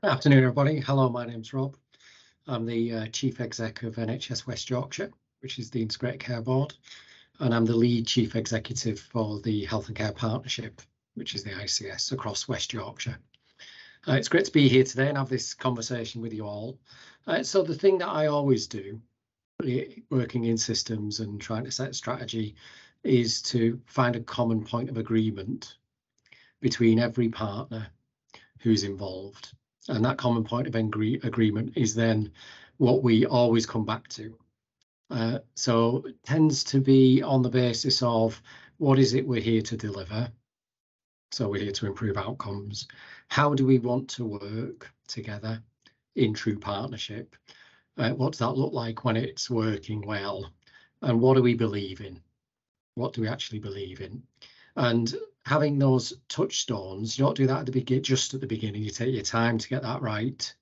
Afternoon, everybody. Hello, my name's Rob. I'm the Chief Exec of NHS West Yorkshire, which is the Integrated Care Board, and I'm the lead Chief Executive for the Health and Care Partnership, which is the ICS across West Yorkshire. It's great to be here today and have this conversation with you all. So the thing that I always do, working in systems and trying to set strategy, is to find a common point of agreement between every partner who's involved. And that common point of agreement is then what we always come back to. So it tends to be on the basis of what is it we're here to deliver. So we're here to improve outcomes. How do we want to work together in true partnership? What does that look like when it's working well? And what do we believe in? What do we actually believe in? And having those touchstones, you don't do that at the beginning, just at the beginning. You take your time to get that right.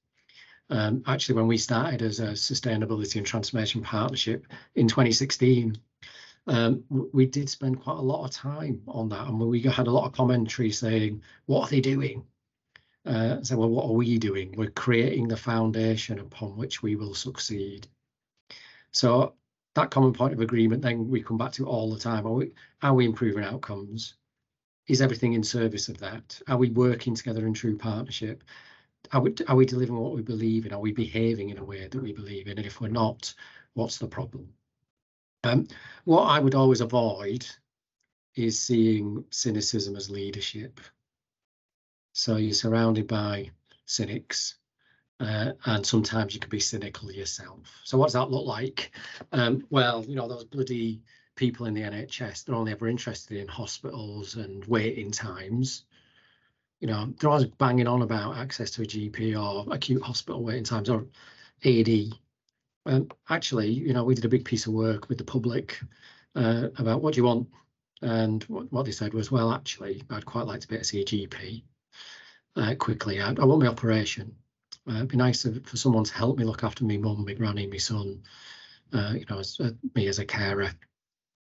Actually, when we started as a sustainability and transformation partnership in 2016, we did spend quite a lot of time on that, and we had a lot of commentary saying, "What are they doing?" So, well, what are we doing? We're creating the foundation upon which we will succeed. So that common point of agreement, then we come back to all the time. Are we improving outcomes? Is everything in service of that? Are we working together in true partnership? Are we delivering what we believe in? Are we behaving in a way that we believe in? And if we're not, what's the problem? What I would always avoid is seeing cynicism as leadership. So you're surrounded by cynics, and sometimes you can be cynical yourself. So what does that look like? Well, you know, those bloody people in the NHS, they're only ever interested in hospitals and waiting times. You know, they're always banging on about access to a GP or acute hospital waiting times or AD. Actually, you know, we did a big piece of work with the public about what do you want, and what they said was, well, actually, I'd quite like to be able to see a GP quickly. I want my operation. It'd be nice for someone to help me look after me mum, my granny, my son, you know, me as a carer.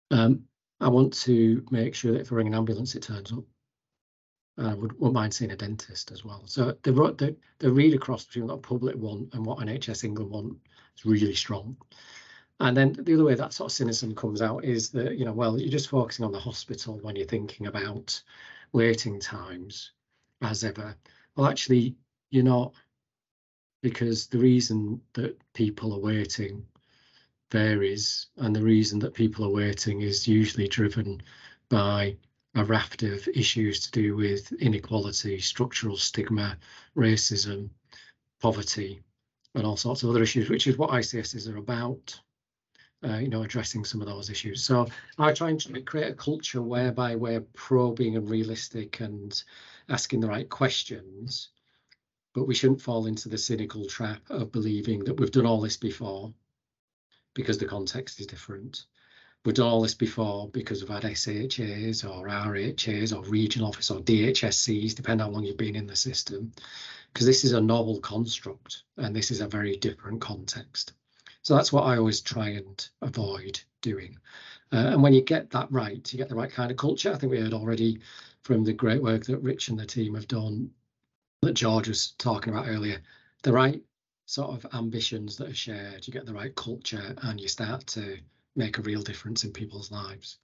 I want to make sure that if I ring an ambulance, it turns up. I wouldn't mind seeing a dentist as well. So the read across between what public want and what NHS England want is really strong. And then the other way that sort of cynicism comes out is that, you know, well, you're just focusing on the hospital when you're thinking about waiting times as ever. Well, actually, you're not, because the reason that people are waiting varies, and the reason that people are waiting is usually driven by a raft of issues to do with inequality, structural stigma, racism, poverty, and all sorts of other issues, which is what ICSs are about, you know, addressing some of those issues. So I try and create a culture whereby we're probing and realistic and asking the right questions, but we shouldn't fall into the cynical trap of believing that we've done all this before because the context is different. We've done all this before because we've had SHAs or RHAs or regional office or DHSCs, depending on how long you've been in the system, because this is a novel construct and this is a very different context. So that's what I always try and avoid doing. And when you get that right, you get the right kind of culture. I think we heard already from the great work that Rich and the team have done, that George was talking about earlier, the right sort of ambitions that are shared, you get the right culture, and you start to make a real difference in people's lives.